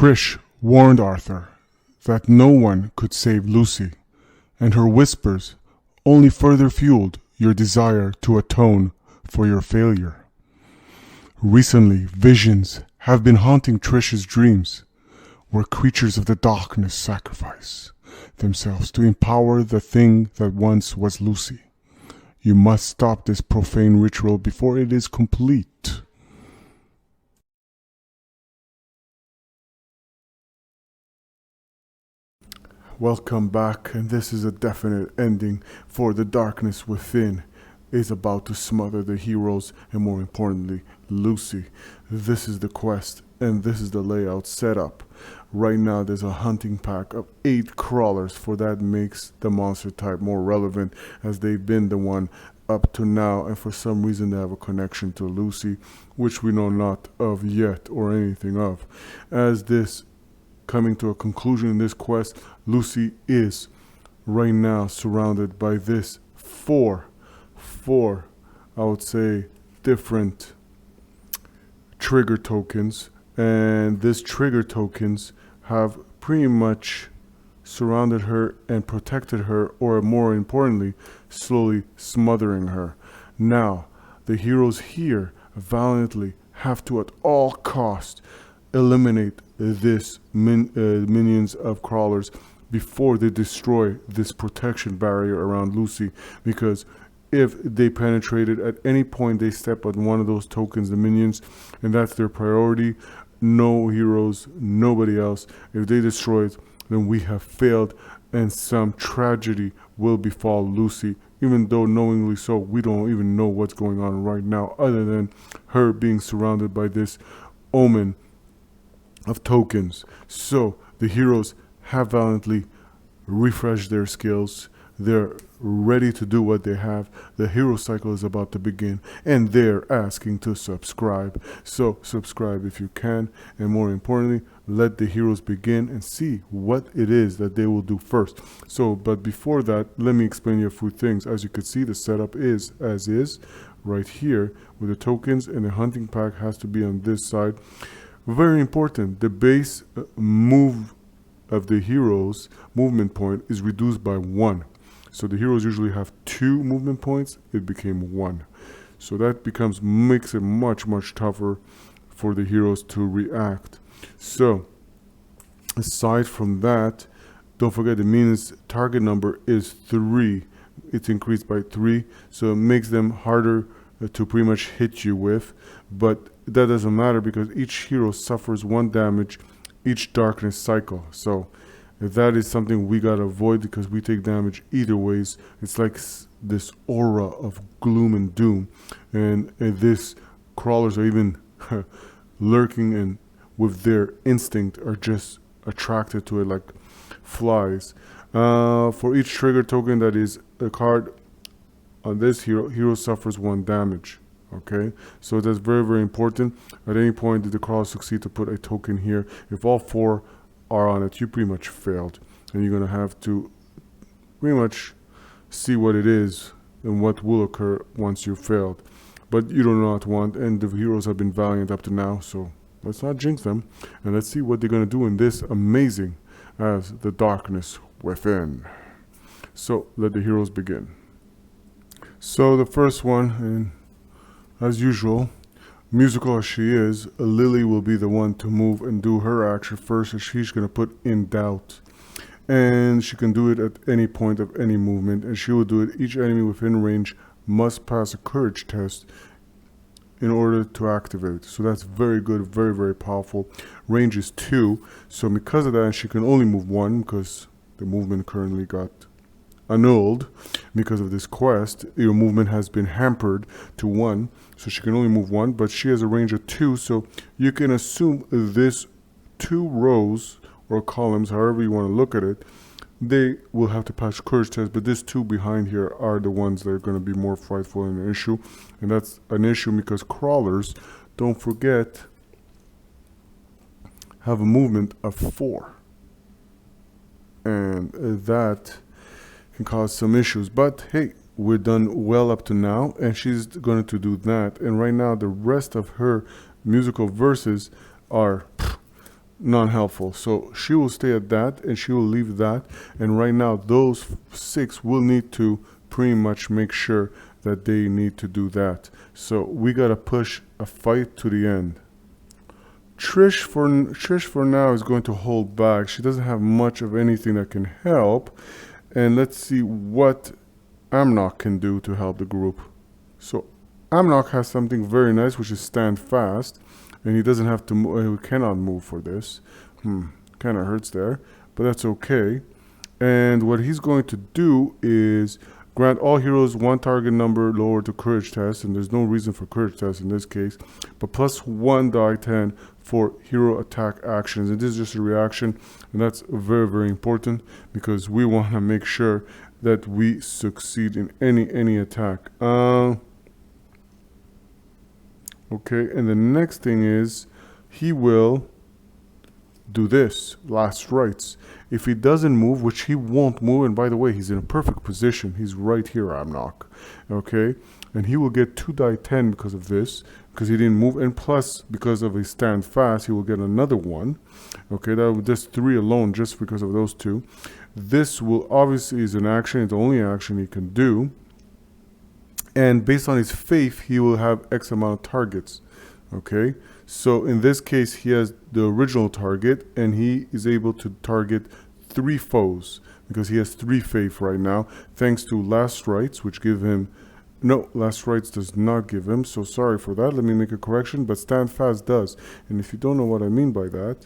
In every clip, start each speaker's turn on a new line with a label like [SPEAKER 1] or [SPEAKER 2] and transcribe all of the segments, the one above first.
[SPEAKER 1] Trish warned Arthur that no one could save Lucy, and her whispers only further fueled your desire to atone for your failure. Recently, visions have been haunting Trish's dreams, where creatures of the darkness sacrifice themselves to empower the thing that once was Lucy. You must stop this profane ritual before it is complete. Welcome back, and this is a definite ending, for the darkness within is about to smother the heroes and, more importantly, Lucy. This is the quest, and this is the layout set up. Right now there's a hunting pack of 8 crawlers, for that makes the monster type more relevant, as they've been the one up to now, and for some reason they have a connection to Lucy, which we know not of yet or anything of. As this coming to a conclusion in this quest, Lucy is right now surrounded by this four, I would say, different trigger tokens, and these trigger tokens have pretty much surrounded her and protected her, or more importantly, slowly smothering her. Now, the heroes here valiantly have to at all cost eliminate this minions of crawlers before they destroy this protection barrier around Lucy, because if they penetrate it at any point, they step on one of those tokens, the minions, and that's their priority. No heroes, nobody else. If they destroy it, then we have failed, and some tragedy will befall Lucy, even though knowingly so, we don't even know what's going on right now, other than her being surrounded by this omen of tokens. So the heroes have valiantly refreshed their skills. They're ready to do what they have. The hero cycle is about to begin, and they're asking to subscribe. So subscribe if you can, and more importantly, let the heroes begin and see what it is that they will do first. So, but before that, let me explain you a few things. As you can see, the setup is as is right here with the tokens, and the hunting pack has to be on this side. Very important, the base move of the heroes movement point is reduced by 1. So the heroes usually have 2 movement points, it became 1. So that makes it much tougher for the heroes to react. So aside from that, don't forget the minions target number is 3. It's increased by 3, so it makes them harder to pretty much hit you with, but that doesn't matter because each hero suffers 1 damage each darkness cycle. So that is something we gotta avoid, because we take damage either ways. It's like this aura of gloom and doom, and this crawlers are even lurking, and with their instinct are just attracted to it like flies. For each trigger token that is a card on this hero suffers 1 damage. Okay, so that's very important. At any point did the crawler succeed to put a token here, if all 4 are on it, you pretty much failed, and you're gonna have to pretty much see what it is and what will occur once you failed. But you do not want, and the heroes have been valiant up to now, so let's not jinx them, and let's see what they're gonna do in this amazing as the darkness within. So let the heroes begin. So the first one, and as usual, musical as she is, Lily will be the one to move and do her action first, as she's going to put in doubt. And she can do it at any point of any movement, and she will do it. Each enemy within range must pass a courage test in order to activate. So that's very good, very powerful. Range is 2, so because of that, she can only move 1, because the movement currently got annulled because of this quest. Your movement has been hampered to 1, so she can only move 1, but she has a range of 2, so you can assume this 2 rows or columns, however you want to look at it, they will have to pass courage test, but these 2 behind here are the ones that are going to be more frightful and an issue, and that's an issue because crawlers, don't forget, have a movement of 4, and that can cause some issues. But hey, we're done well up to now, and she's going to do that. And right now the rest of her musical verses are non-helpful. So she will stay at that and she will leave that. And right now, those 6 will need to pretty much make sure that they need to do that. So we got to push a fight to the end. Trish for now is going to hold back. She doesn't have much of anything that can help. And let's see what Amnok can do to help the group. So Amnok has something very nice, which is stand fast. And he doesn't have to move, he cannot move for this. Kind of hurts there, but that's okay. And what he's going to do is grant all heroes 1 target number lower to courage test, and there's no reason for courage test in this case, but plus 1 die 10 for hero attack actions. And this is just a reaction, and that's very, very important because we want to make sure that we succeed in any attack. Okay, and the next thing is he will do this, last rites. If he doesn't move, which he won't move, and by the way, he's in a perfect position. He's right here, Amnok. Okay, and he will get 2 die 10 because of this, because he didn't move, and plus, because of his stand fast, he will get another 1. Okay, that would just 3 alone, just because of those 2. This will obviously is an action, it's the only action he can do. And based on his faith, he will have X amount of targets. Okay, so in this case, he has the original target, and he is able to target 3 foes because he has 3 faith right now, thanks to last rites, which give him. No, last rites does not give him. So sorry for that. Let me make a correction. But stand fast does. And if you don't know what I mean by that,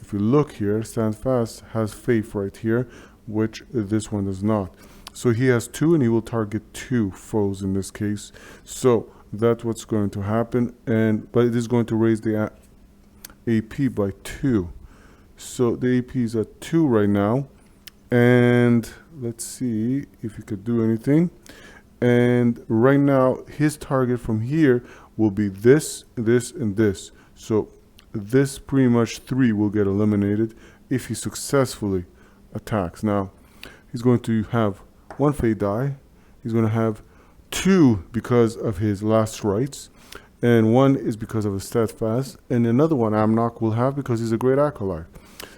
[SPEAKER 1] if you look here, stand fast has faith right here, which this one does not. So he has 2, and he will target 2 foes in this case. So that's what's going to happen, but it is going to raise the AP by 2. So the AP is at 2 right now, and let's see if he could do anything. And right now, his target from here will be this, this, and this. So this pretty much 3 will get eliminated if he successfully attacks. Now, he's going to have 1 fate die. He's going to have 2 because of his last rites, and 1 is because of his steadfast, and another one Amnok will have because he's a great acolyte.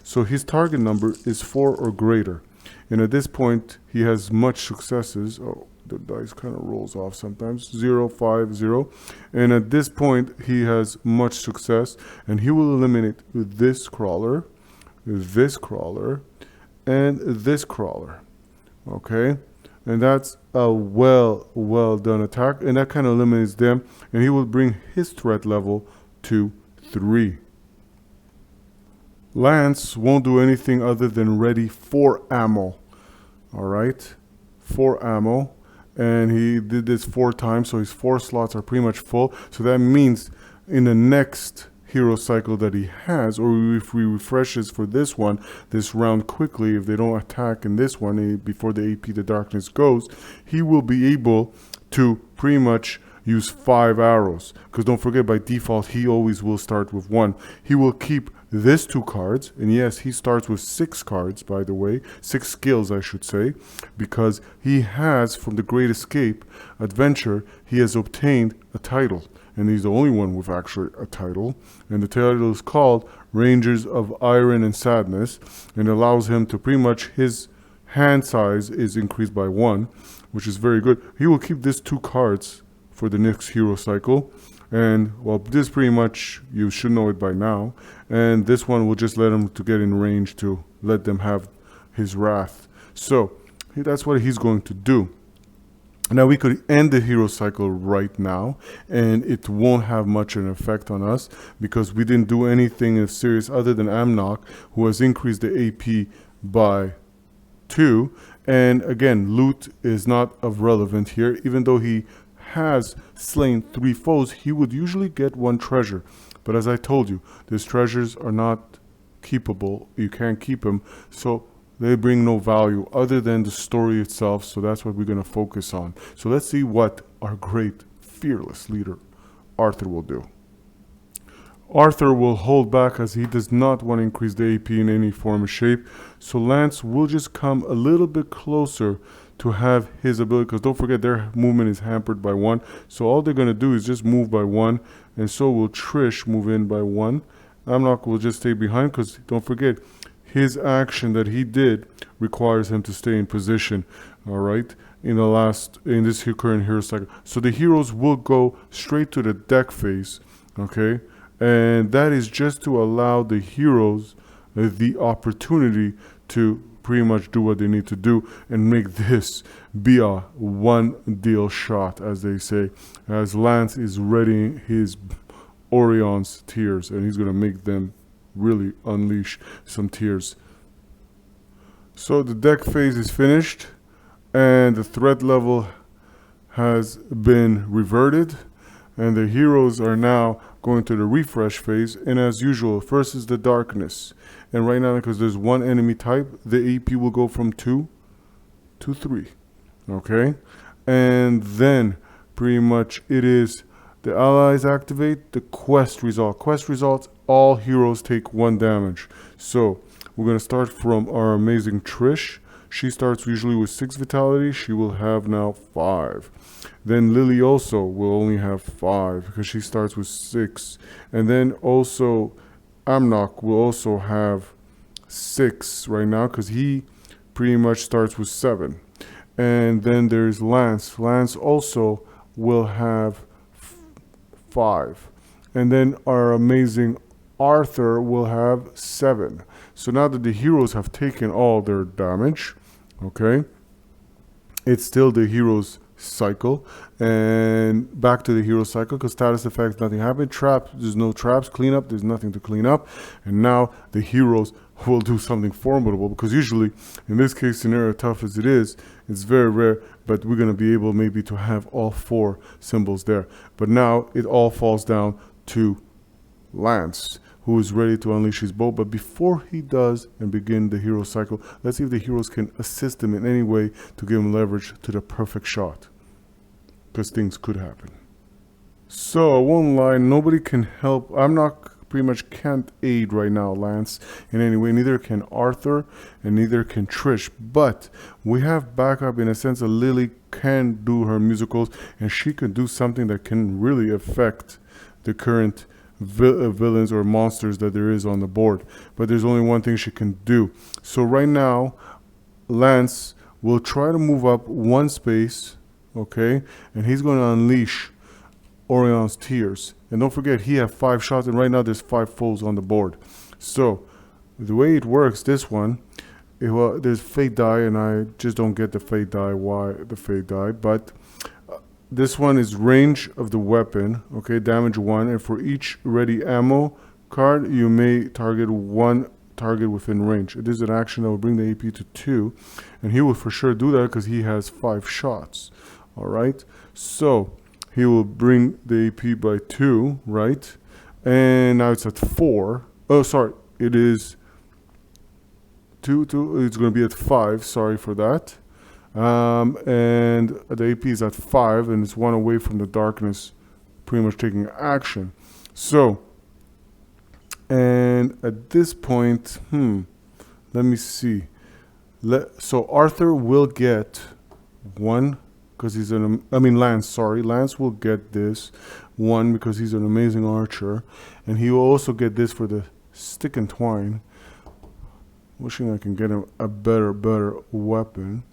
[SPEAKER 1] So his target number is 4 or greater, and at this point he has much successes. Oh, the dice kind of rolls off sometimes. 0, 5, 0, and at this point he has much success, and he will eliminate this crawler, and this crawler. Okay, and that's a well done attack, and that kind of eliminates them, and he will bring his threat level to 3. Lance won't do anything other than ready 4 ammo. All right, 4 ammo, and he did this 4 times, so his 4 slots are pretty much full. So that means in the next hero cycle that he has, or if we refreshes for this round quickly, if they don't attack in this one before the AP the darkness goes, he will be able to pretty much use 5 arrows, because don't forget, by default he always will start with 1. He will keep this 2 cards, and yes, he starts with 6 cards, by the way, 6 skills I should say, because he has, from the Great Escape adventure, he has obtained a title, and he's the only one with actually a title, and the title is called Rangers of Iron and Sadness, and allows him to pretty much, his hand size is increased by 1, which is very good. He will keep these 2 cards for the next hero cycle, and well, this pretty much, you should know it by now, and this one will just let him to get in range to let them have his wrath. So that's what he's going to do. Now we could end the hero cycle right now, and it won't have much an effect on us because we didn't do anything serious other than Amnok, who has increased the AP by 2. And again, loot is not of relevant here. Even though he has slain 3 foes, he would usually get 1 treasure. But as I told you, these treasures are not keepable. You can't keep them. So they bring no value other than the story itself, so that's what we're going to focus on. So let's see what our great, fearless leader, Arthur, will do. Arthur will hold back as he does not want to increase the AP in any form or shape. So Lance will just come a little bit closer to have his ability, because don't forget their movement is hampered by 1. So all they're going to do is just move by 1, and so will Trish move in by 1. Amnok will just stay behind because don't forget, his action that he did requires him to stay in position. All right, in this current hero cycle. So the heroes will go straight to the deck phase. Okay, and that is just to allow the heroes the opportunity to pretty much do what they need to do and make this be a one deal shot, as they say, as Lance is readying his Orion's tears, and he's going to make them really unleash some tears. So the deck phase is finished and the threat level has been reverted, and the heroes are now going to the refresh phase. And as usual, first is the darkness, and right now, because there's one enemy type, the AP will go from 2 to 3. Okay, and then pretty much it is the allies activate the quest results. All heroes take 1 damage. So we're going to start from our amazing Trish. She starts usually with 6 vitality. She will have now 5. Then Lily also will only have 5 because she starts with 6. And then also Amnok will also have 6 right now because he pretty much starts with 7. And then there's Lance. Lance also will have 5. And then our amazing Arthur will have 7. So now that the heroes have taken all their damage, okay, it's still the heroes cycle, and back to the hero cycle because status effects, nothing happened. Traps, there's no traps. Cleanup, there's nothing to clean up. And now the heroes will do something formidable, because usually in this case scenario, tough as it is, it's very rare, but we're going to be able maybe to have all 4 symbols there. But now it all falls down to Lance, who is ready to unleash his bow. But before he does and begin the hero cycle, let's see if the heroes can assist him in any way to give him leverage to the perfect shot, because things could happen. So I won't lie, nobody can help. I'm not pretty much can't aid right now Lance in any way. Neither can Arthur and neither can Trish. But we have backup in a sense that Lily can do her musicals, and she can do something that can really affect the current villains or monsters that there is on the board. But there's only one thing she can do. So right now Lance will try to move up 1 space, okay, and he's going to unleash Orion's tears. And don't forget, he has 5 shots, and right now there's 5 foes on the board. So the way it works, this one, there's fate die, and I just don't get the fate die, why the fate die. But this one is range of the weapon, okay, damage 1, and for each ready ammo card, you may target 1 target within range. It is an action that will bring the AP to 2, and he will for sure do that because he has 5 shots. All right, so he will bring the AP by 2, right? And now it's at 4. Oh, sorry, it is 2. It's going to be at 5. Sorry for that. And the AP is at 5, and it's 1 away from the darkness, pretty much taking action. So, and at this point, let me see. So Arthur will get 1. Because he's Lance will get this 1 because he's an amazing archer, and he will also get this for the stick and twine. Wishing I can get him a better weapon.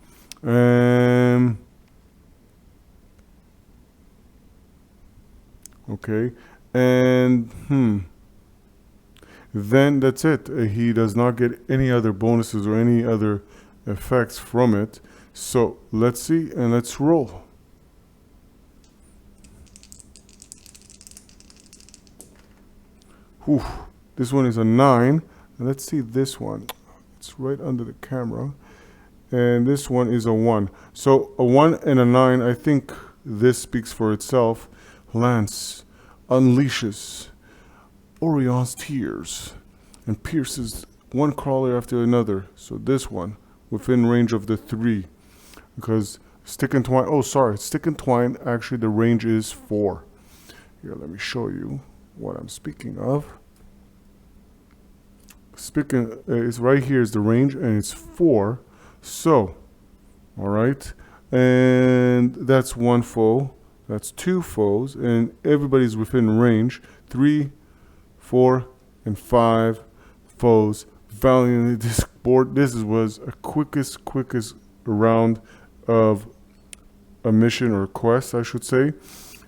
[SPEAKER 1] Okay, and then that's it. He does not get any other bonuses or any other effects from it. So let's see, and let's roll. Whew. This one is a 9. And let's see this one. It's right under the camera. And this one is a 1. So a 1 and a 9, I think this speaks for itself. Lance unleashes Orion's tears and pierces 1 crawler after another. So this one within range of the 3. Because stick and twine, stick and twine, actually the range is 4. Here, let me show you what I'm speaking of. It's right here is the range, and it's 4. So, all right, and that's 1 foe, that's 2 foes, and everybody's within range, 3, 4, and 5 foes valiantly. This was a quickest round of a mission or quest, I should say.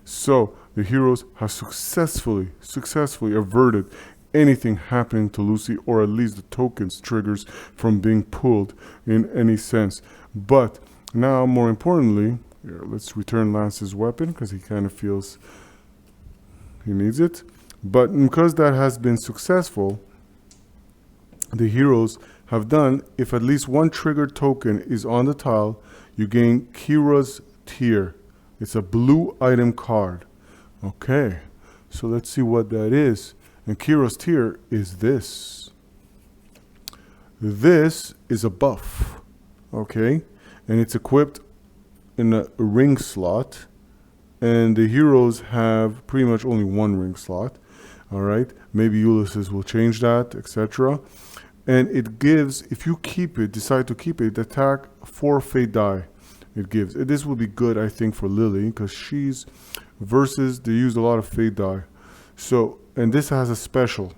[SPEAKER 1] So the heroes have successfully averted anything happening to Lucy, or at least the tokens triggers from being pulled in any sense. But now, more importantly, here, let's return Lance's weapon because he kind of feels he needs it. But because that has been successful, the heroes have done, if at least one triggered token is on the tile, you gain Kira's Tear. It's a blue item card. Okay, so let's see what that is. And Kira's Tear is this. This is a buff, okay? And it's equipped in a ring slot. And the heroes have pretty much only one ring slot, all right? Maybe Ulysses will change that, etc. And it gives, if you keep it, decide to keep it, attack 4 fate die. It gives. This will be good, I think, for Lily, because she's versus, they used a lot of fate die. So, and this has a special,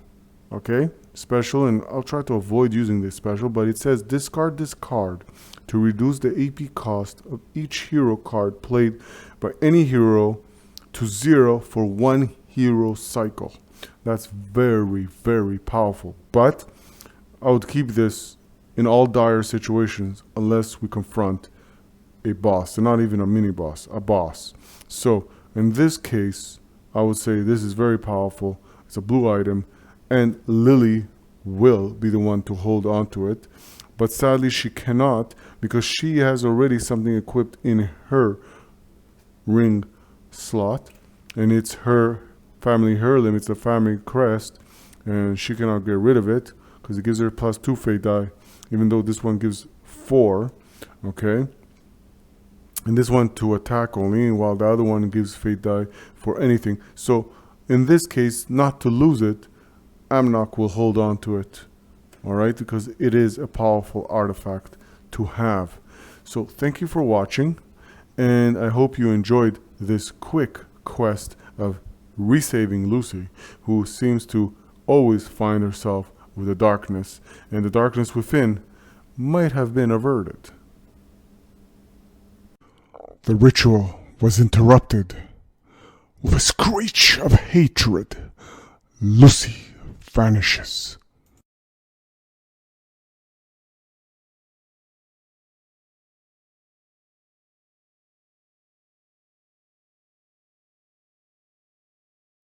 [SPEAKER 1] okay? Special, and I'll try to avoid using this special, but it says discard this card to reduce the AP cost of each hero card played by any hero to 0 for 1 hero cycle. That's very, very powerful. But I would keep this in all dire situations unless we confront a boss, and not even a mini boss, a boss. So in this case, I would say this is very powerful. It's a blue item, and Lily will be the one to hold on to it. But sadly, she cannot, because she has already something equipped in her ring slot, and it's her family heirloom. It's a family crest, and she cannot get rid of it because it gives her +2 fate die, even though this one gives 4. Okay. And this one to attack only, while the other one gives fate die for anything. So in this case, not to lose it, Amnok will hold on to it. All right, because it is a powerful artifact to have. So thank you for watching, and I hope you enjoyed this quick quest of resaving Lucy, who seems to always find herself with the darkness, and the darkness within might have been averted.
[SPEAKER 2] The ritual was interrupted. With a screech of hatred, Lucy vanishes.